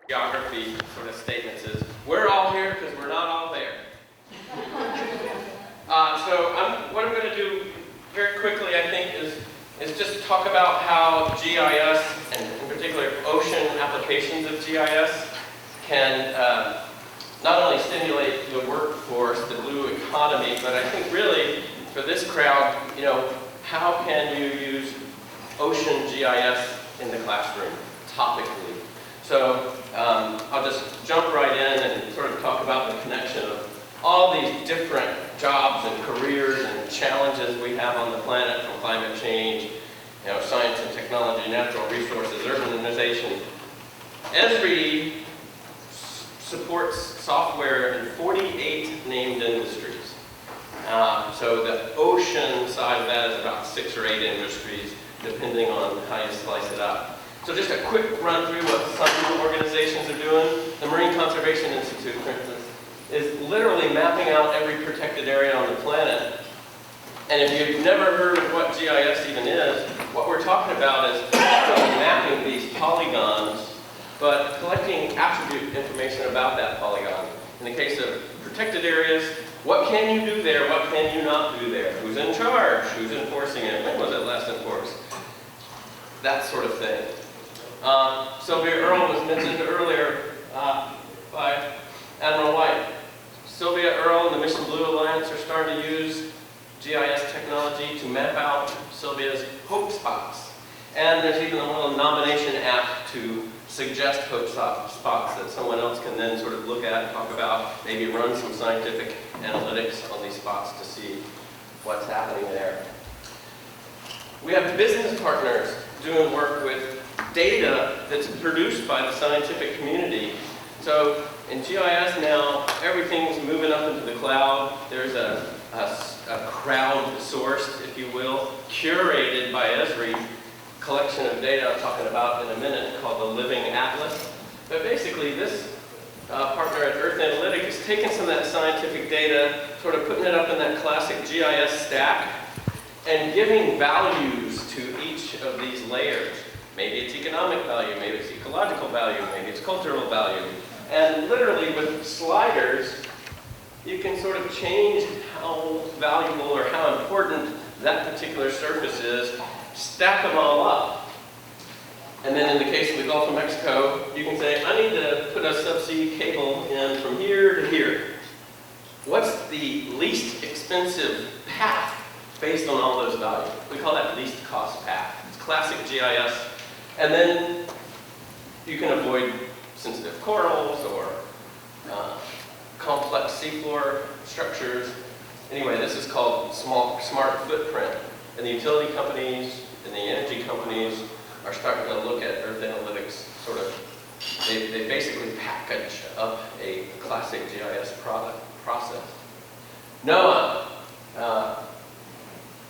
geography sort of statements is, we're all here because we're not all there. What I'm going to do very quickly, I think, is just talk about how GIS, and in particular ocean applications of GIS, can not only stimulate the workforce, the blue economy, but I think really for this crowd, how can you use ocean GIS in the classroom, topically? So I'll just jump right in and sort of talk about the connection of all these different jobs and careers and challenges we have on the planet, from climate change, science and technology, natural resources, urbanization. Esri supports software in 48 named industries. So the ocean side of that is about 6 or 8 industries, depending on how you slice it up. So just a quick run through what some organizations are doing. The Marine Conservation Institute, for instance, is literally mapping out every protected area on the planet. And if you've never heard of what GIS even is, what we're talking about is not only mapping these polygons, but collecting attribute information about that polygon. In the case of protected areas, what can you do there? What can you not do there? Who's in charge? Who's enforcing it? When was it last enforced? That sort of thing. Sylvia Earle was mentioned earlier by Admiral White. Sylvia Earle and the Mission Blue Alliance are starting to use GIS technology to map out Sylvia's hope spots. And there's even a little nomination app to suggest hope spots that someone else can then sort of look at and talk about, maybe run some scientific analytics on these spots to see what's happening there. We have business partners doing work with data that's produced by the scientific community. So in GIS now, everything's moving up into the cloud. There's a crowd-sourced, if you will, curated by Esri collection of data I'm talking about in a minute called the Living Atlas. But basically this partner at Earth Analytic is taking some of that scientific data, sort of putting it up in that classic GIS stack, and giving values to each of these layers. Maybe it's economic value, maybe it's ecological value, maybe it's cultural value. And literally with sliders, you can sort of change how valuable or how important that particular surface is, stack them all up. And then in the case of the Gulf of Mexico, you can say, I need to put a subsea cable in from here to here. What's the least expensive path based on all those values? We call that least cost path. It's classic GIS. And then you can avoid sensitive corals or complex seafloor structures. Anyway, this is called smart footprint. And the utility companies and the energy companies are starting to look at Earth Analytics sort of, they basically package up a classic GIS process. NOAA,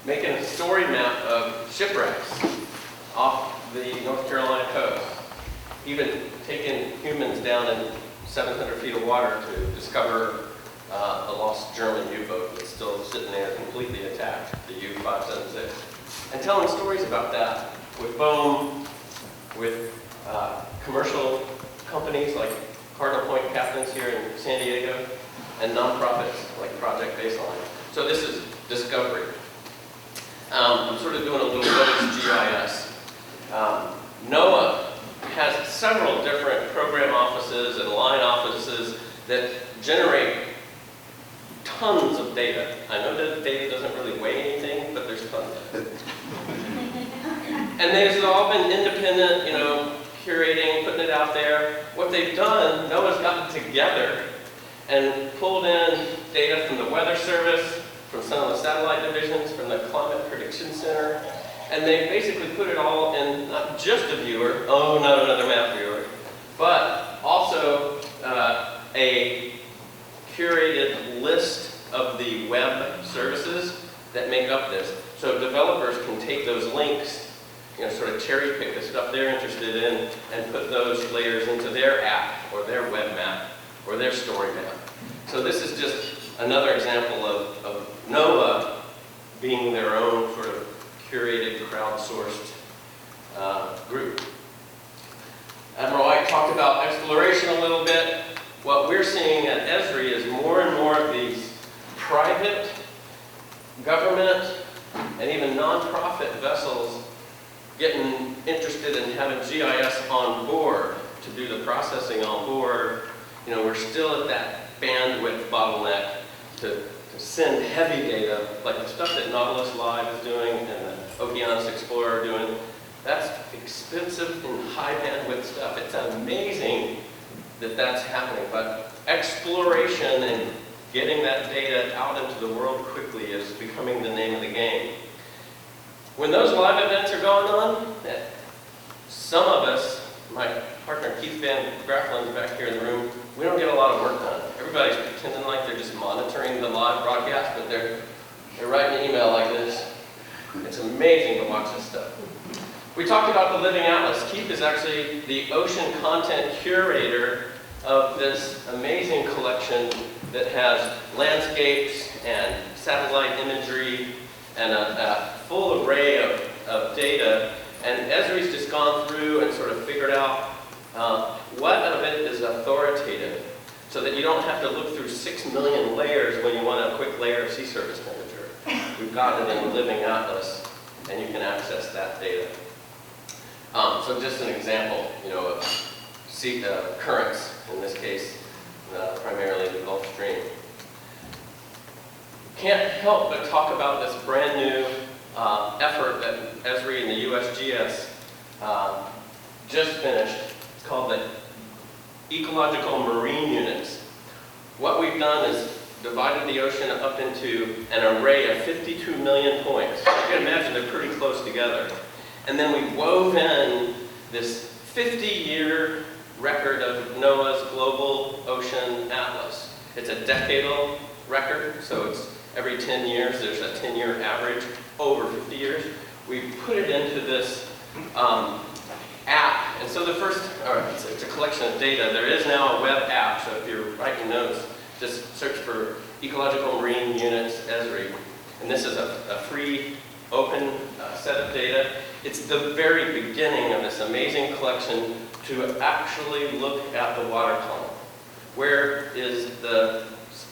making a story map of shipwrecks off the North Carolina coast. Even taking humans down in 700 feet of water to discover a lost German U-boat that's still sitting there completely attacked, the U-576. And telling stories about that with BOEM, with commercial companies like Cardinal Point Captains here in San Diego, and nonprofits like Project Baseline. So this is discovery. I'm sort of doing a little what is GIS. NOAA has several different program offices and line offices that generate tons of data. I know that data doesn't really weigh anything, but there's tons of it. And they've all been independent, curating, putting it out there. What they've done, NOAA's gotten together and pulled in data from the Weather Service, from some of the satellite divisions, from the Climate Prediction Center, and they basically put it all in not just a viewer, not another map viewer, but also a curated list of the web services that make up this. So developers can take those links, sort of cherry pick the stuff they're interested in and put those layers into their app or their web map or their story map. So this is just another example of NOAA being their own sort of curated, crowdsourced group. Admiral White talked about exploration a little bit. What we're seeing at Esri is more and more of these private, government, and even nonprofit vessels getting interested in having GIS on board to do the processing on board. You know, we're still at that bandwidth bottleneck to send heavy data, like the stuff that Nautilus Live is doing and the Oceanus Explorer are doing. That's expensive and high bandwidth stuff. It's amazing that that's happening, but exploration and getting that data out into the world quickly is becoming the name of the game. When those live events are going on, some of us, my partner Keith Van Graafland's back here in the room, we don't get a lot of work done. Everybody's pretending like they're just monitoring the live broadcast, but they're writing an email like this. It's amazing to watch this stuff. We talked about the Living Atlas. Keith is actually the ocean content curator of this amazing collection that has landscapes and satellite imagery and a full array of data. And Esri's just gone through and sort of figured out what of it is authoritative, so that you don't have to look through 6 million layers when you want a quick layer of sea surface temperature. We've got it in the Living Atlas, and you can access that data. So just an example, you know, of sea currents, in this case, primarily the Gulf Stream. Can't help but talk about this brand new effort that Esri and the USGS just finished. It's called the Ecological Marine Units. What we've done is divided the ocean up into an array of 52 million points. You can imagine they're pretty close together. And then we wove in this 50-year record of NOAA's Global Ocean Atlas. It's a decadal record, so it's every 10 years, there's a 10-year average over 50 years. We put it into this app. And so the first, it's a collection of data. There is now a web app, so if you're writing notes, just search for Ecological Marine Units Esri. And this is a free, open set of data. It's the very beginning of this amazing collection to actually look at the water column. What is the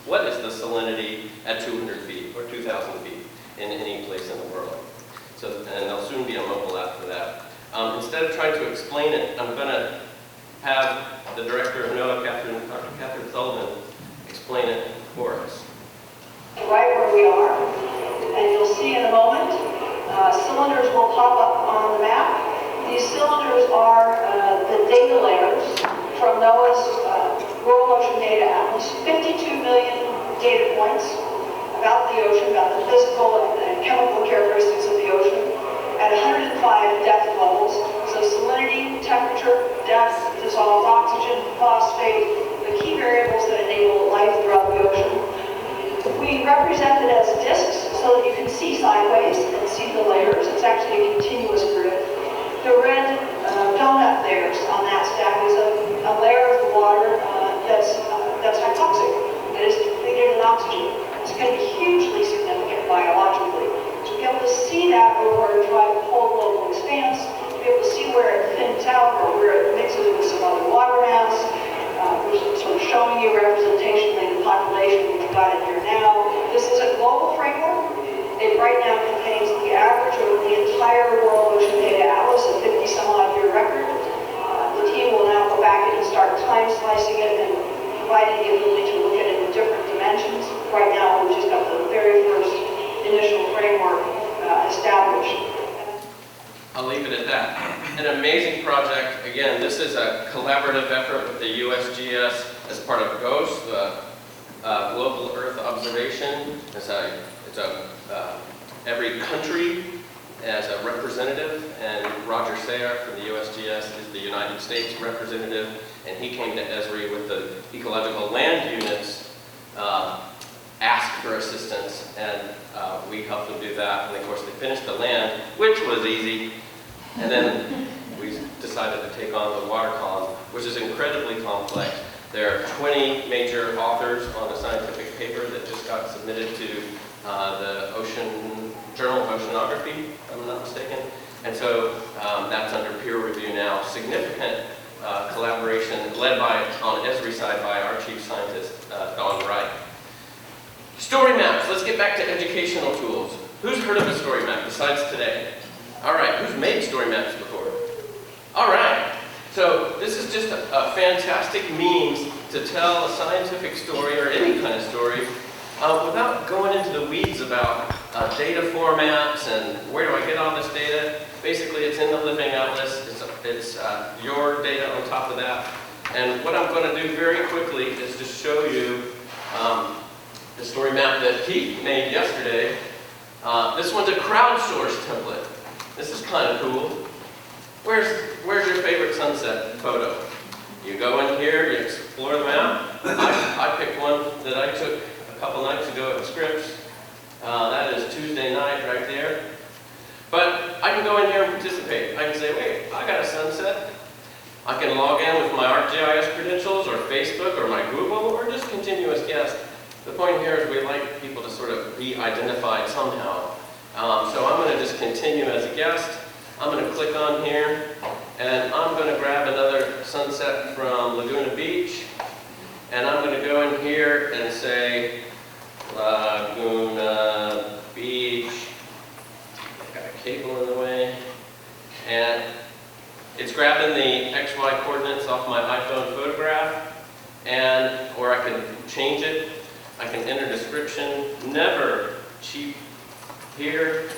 salinity at 200 feet or 2,000 feet in any place in the world? So, and there'll soon be a mobile app for that. Instead of trying to explain it, I'm going to have the director of NOAA, Dr. Catherine Sullivan, explain it for us. Right where we are, and you'll see in a moment, cylinders will pop up on the map. These cylinders are the data layers from NOAA's World Ocean Data Atlas. 52 million data points about the ocean, about the physical and chemical characteristics of the ocean, at 105 depth levels. So salinity, temperature, depth, dissolved oxygen, phosphate, the key variables that enable life throughout the ocean. We represent it as disks so that you can see sideways and see the layers. It's actually a continuous grid. The red donut layers on that stack is a layer of the water that's hypoxic, that is depleted in oxygen. It's going to be hugely significant biologically. To be able to see that over a dry, cold global expanse, to be able to see where it thins out or where it mixes with some other water mass, which is sort of showing you representation in the population we've got in here now. This is a global framework. It right now contains the average of the entire World Ocean Data Atlas, a 50-some-odd-year record. The team will now go back in and start time slicing it and providing the ability to look at it in different dimensions. Right now, we've just got the very first initial framework established. I'll leave it at that. An amazing project. Again, this is a collaborative effort with the USGS as part of GOES, the Global Earth Observation. Every country as a representative, and Roger Sayre from the USGS is the United States representative, and he came to Esri with the ecological land units, asked for assistance, and we helped them do that. And of course, they finished the land, which was easy, and then we decided to take on the water column, which is incredibly complex. There are 20 major authors on a scientific paper that just got submitted to the Journal of Oceanography, if I'm not mistaken. And so that's under peer review now. Significant collaboration led on Esri's side by our chief scientist, Don Wright. Story maps. Let's get back to educational tools. Who's heard of a story map besides today? All right, who's made story maps before? All right, so this is just a fantastic means to tell a scientific story or any kind of story without going into the weeds about data formats and where do I get all this data. Basically, it's in the Living Atlas. It's your data on top of that. And what I'm going to do very quickly is just show you the story map that Pete made yesterday. This one's a crowdsourced template. This is kind of cool. Where's your favorite sunset photo? You go in here, you explore the map. I picked one that I took a couple nights ago at Scripps. That is Tuesday night right there. But I can go in here and participate. I can say, wait, I got a sunset. I can log in with my ArcGIS credentials or Facebook or my Google or just continuous guest. The point here is we like people to sort of be identified somehow. So I'm going to just continue as a guest. I'm going to click on here, and I'm going to grab another sunset from Laguna Beach, and I'm going to go in here and say Laguna Beach. I've got a cable in the way, and it's grabbing the XY coordinates off my iPhone photograph, or I can change it. I can enter description, never cheap here,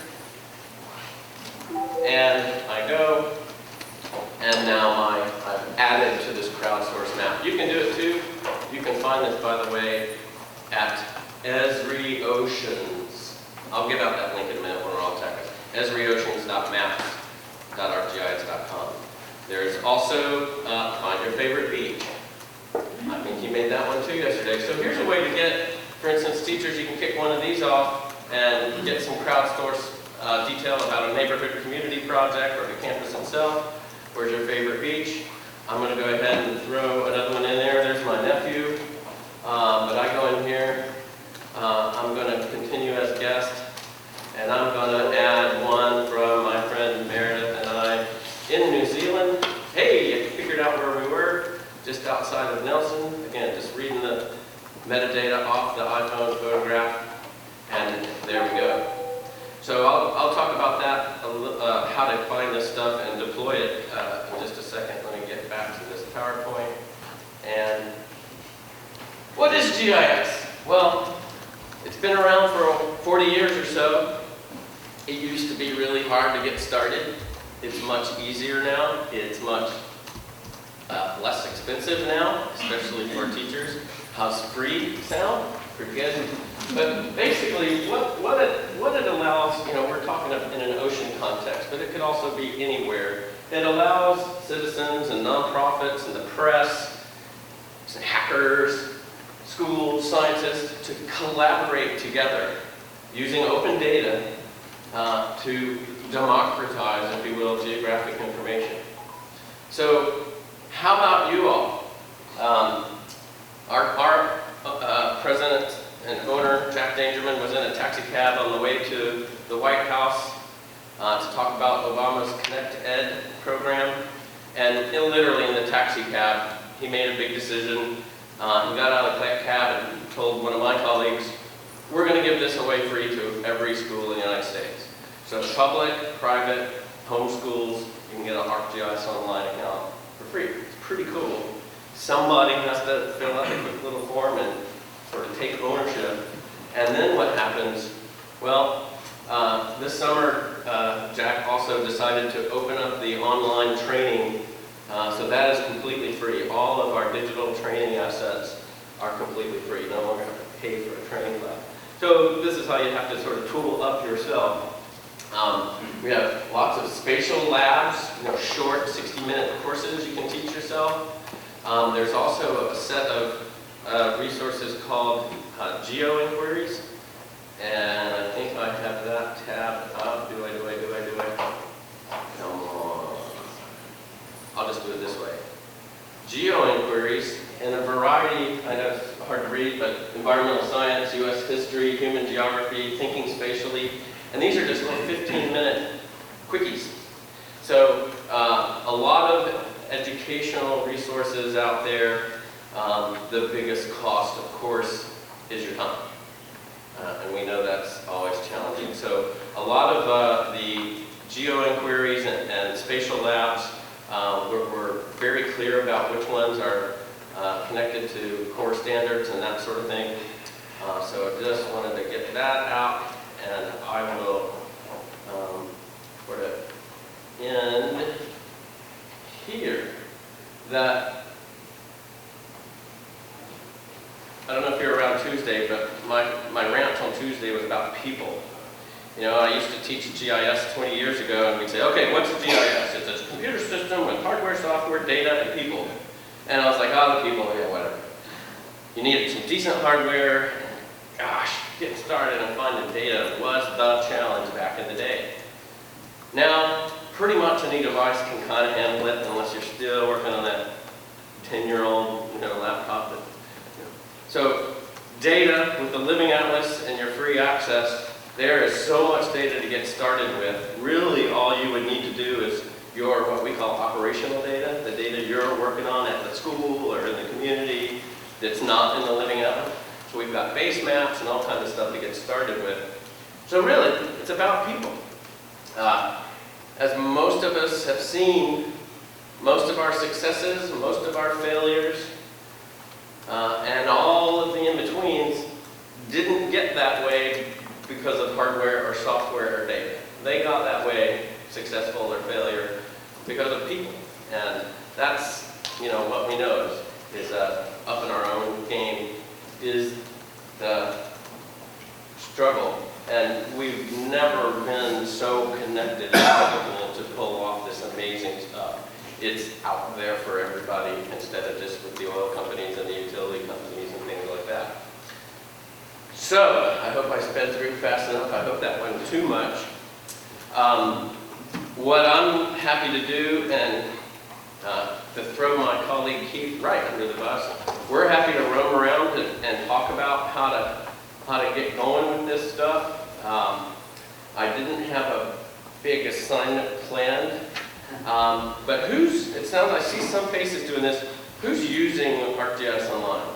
and I go, and now I've added to this crowdsourced map. You can do it too. You can find this, by the way, at Esri Oceans. I'll give out that link in a minute when we're all technical. EsriOceans.maps.arcgis.com. There's also find your favorite beach. I think you made that one too yesterday. So here's a way to get, for instance, teachers, you can kick one of these off and get some crowdsourced detail about a neighborhood community project or the campus itself. Where's your favorite beach? I'm going to go ahead and throw another one in there. There's my nephew. But I go in here. I'm going to continue as guest. And I'm going to add one from my friend Meredith and I in New Zealand. Hey, I figured out where we were, just outside of Nelson. Again, just reading the metadata off the iPhone photograph. And there we go. So I'll talk about that, how to find this stuff and deploy it in just a second. Let me get back to this PowerPoint. And what is GIS? Well, it's been around for 40 years or so. It used to be really hard to get started. It's much easier now. It's much less expensive now, especially for teachers. How's free sound? Pretty good. But basically, what it allows, we're talking in an ocean context, but it could also be anywhere. It allows citizens and nonprofits and the press, and hackers, schools, scientists to collaborate together using open data to democratize, if you will, geographic information. So, how about you all? Our president and owner, Jack Dangerman, was in a taxi cab on the way to the White House to talk about Obama's Connect Ed program. And literally in the taxi cab, he made a big decision. He got out of the cab and told one of my colleagues, we're going to give this away free to every school in the United States. So public, private, home schools, you can get an ArcGIS online account for free. It's pretty cool. Somebody has to fill out a quick little form and sort of take ownership. And then what happens? Well, this summer, Jack also decided to open up the online training. So that is completely free. All of our digital training assets are completely free. You no longer have to pay for a training lab. So this is how you have to sort of tool up yourself. We have lots of spatial labs, short 60-minute courses you can teach yourself. There's also a set of resources called geo-inquiries, and I think I have that tab up. Do I? Come on. I'll just do it this way. Geo-inquiries in a variety, I know it's hard to read, but environmental science, U.S. history, human geography, thinking spatially, and these are just little 15-minute quickies. So a lot of educational resources out there, the biggest cost, of course, is your time. And we know that's always challenging. So a lot of the geo-inquiries and spatial labs, we're very clear about which ones are connected to core standards and that sort of thing. So I just wanted to get that out, and I will sort of end here. That I don't know if you're around Tuesday, but my rant on Tuesday was about people. You know, I used to teach GIS 20 years ago, and we'd say, okay, what's a GIS? It's a computer system with hardware, software, data, and people. And I was like, oh, the people, yeah, whatever. You needed some decent hardware. Gosh, getting started and finding data was the challenge back in the day. Now, pretty much any device can kind of handle it, unless you're still working on that 10-year-old, laptop. So, data with the Living Atlas and your free access, there is so much data to get started with. Really, all you would need to do is your, what we call operational data, the data you're working on at the school or in the community that's not in the Living Atlas. So we've got base maps and all kinds of stuff to get started with. So really, it's about people. As most of us have seen, most of our successes, most of our failures, and all of the in-betweens didn't get that way because of hardware or software or data. They got that way, successful or failure, because of people. And that's, what we know is up in our own game is the struggle. And we've never been so connected and capable to pull off this amazing stuff. It's out there for everybody instead of just with the oil companies and the utility companies and things like that. So, I hope I sped through fast enough. I hope that wasn't too much. What I'm happy to do, and to throw my colleague Keith right under the bus, we're happy to roam around and talk about how to get going with this stuff. I didn't have a big assignment planned, but it sounds, I see some faces doing this. Who's using ArcGIS Online?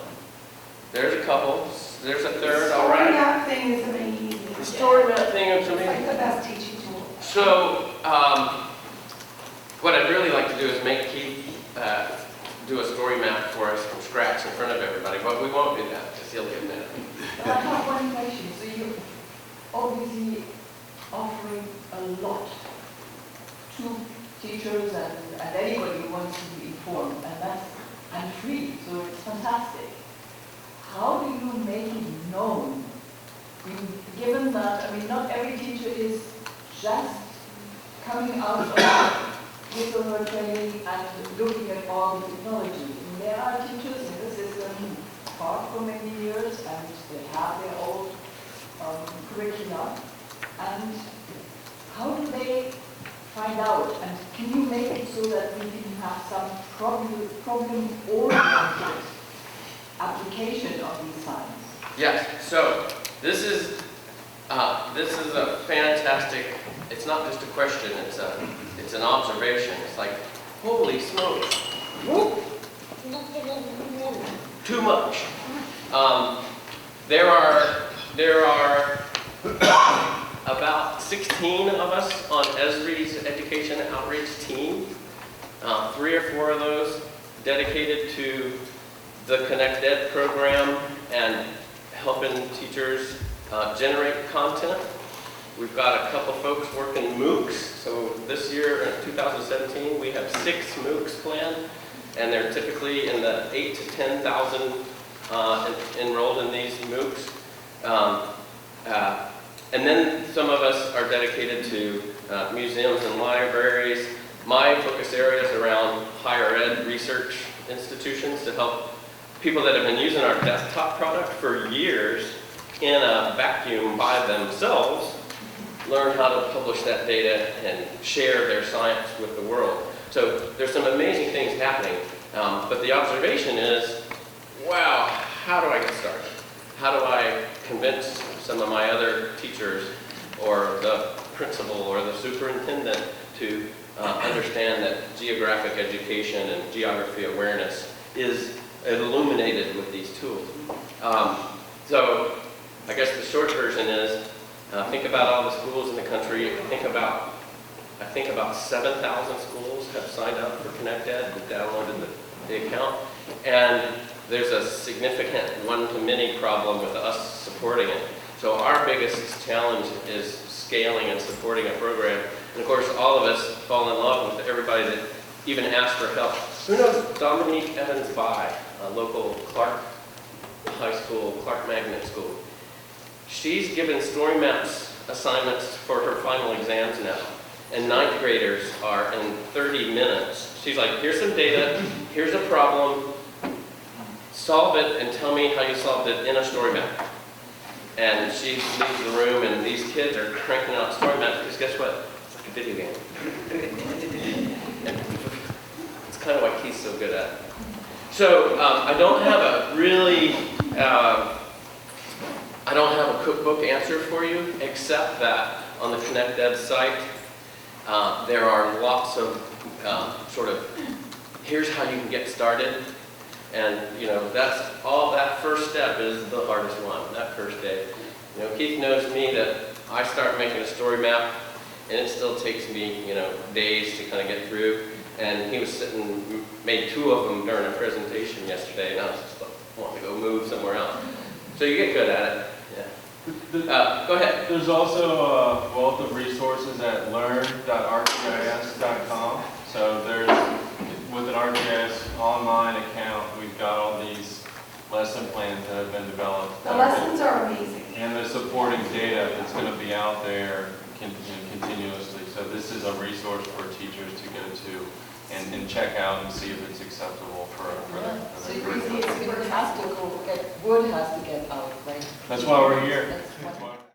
There's a couple. There's a third, all right. The story map thing is amazing. The story map thing is amazing. It's like the best teaching tool. So, what I'd really like to do is make Keith do a story map for us from scratch in front of everybody, but we won't do that because he'll get mad. But I have one question. So you're obviously offering a lot to teachers and anybody who wants to be informed, and free, so it's fantastic. How do you make it known? Given that, not every teacher is just coming out of his or her training and looking at all the technology. There are teachers in the system taught for many years and they have their own curricula. And how do they find out? And can you make it so that we can have some problem-oriented application of these signs? Yes. So this is a fantastic. It's not just a question. It's an observation. It's like, holy smokes! Whoop. Too much. There are about 16 of us on Esri's education outreach team. 3 or 4 of those dedicated to the Connect Ed program and helping teachers generate content. We've got a couple folks working MOOCs. So this year, in 2017, we have 6 MOOCs planned, and they're typically in the 8,000 to 10,000 enrolled in these MOOCs. And then some of us are dedicated to museums and libraries. My focus area is around higher ed research institutions to help people that have been using our desktop product for years in a vacuum by themselves learn how to publish that data and share their science with the world. So there's some amazing things happening, but the observation is, wow, how do I get started? How do I convince some of my other teachers or the principal or the superintendent to understand that geographic education and geography awareness is illuminated with these tools. So I guess the short version is, think about all the schools in the country. I think about 7,000 schools have signed up for ConnectEd and downloaded the account. And there's a significant one-to-many problem with us supporting it. So our biggest challenge is scaling and supporting a program. And of course, all of us fall in love with everybody that even asks for help. Who knows Dominique Evans By, a local Clark High School, Clark Magnet School? She's given story maps assignments for her final exams now. And ninth graders are in 30 minutes. She's like, here's some data, here's a problem, solve it and tell me how you solved it in a story map. And she leaves the room and these kids are cranking out story maps because guess what? It's like a video game. And it's kind of what he's so good at. So I don't have a really, I don't have a cookbook answer for you, except that on the ConnectEd site, there are lots of sort of, here's how you can get started. And, you know, that's all, that first step is the hardest one, that first day. You know, Keith knows me that I start making a story map, and it still takes me, you know, days to kind of get through. And he was sitting, made 2 of them during a presentation yesterday, and I was just like, wanting to go move somewhere else. So you get good at it, yeah. Go ahead. There's also a wealth of resources at learn.arcgis.com. So there's, with an ArcGIS online account, we've got all these lesson plans that have been developed. The lessons are amazing. And the supporting data that's going to be out there continuously. So this is a resource for teachers to go to and check out and see if it's acceptable for their So you curriculum. has to go, word has to get out, right? That's why we're here. That's That's why- why-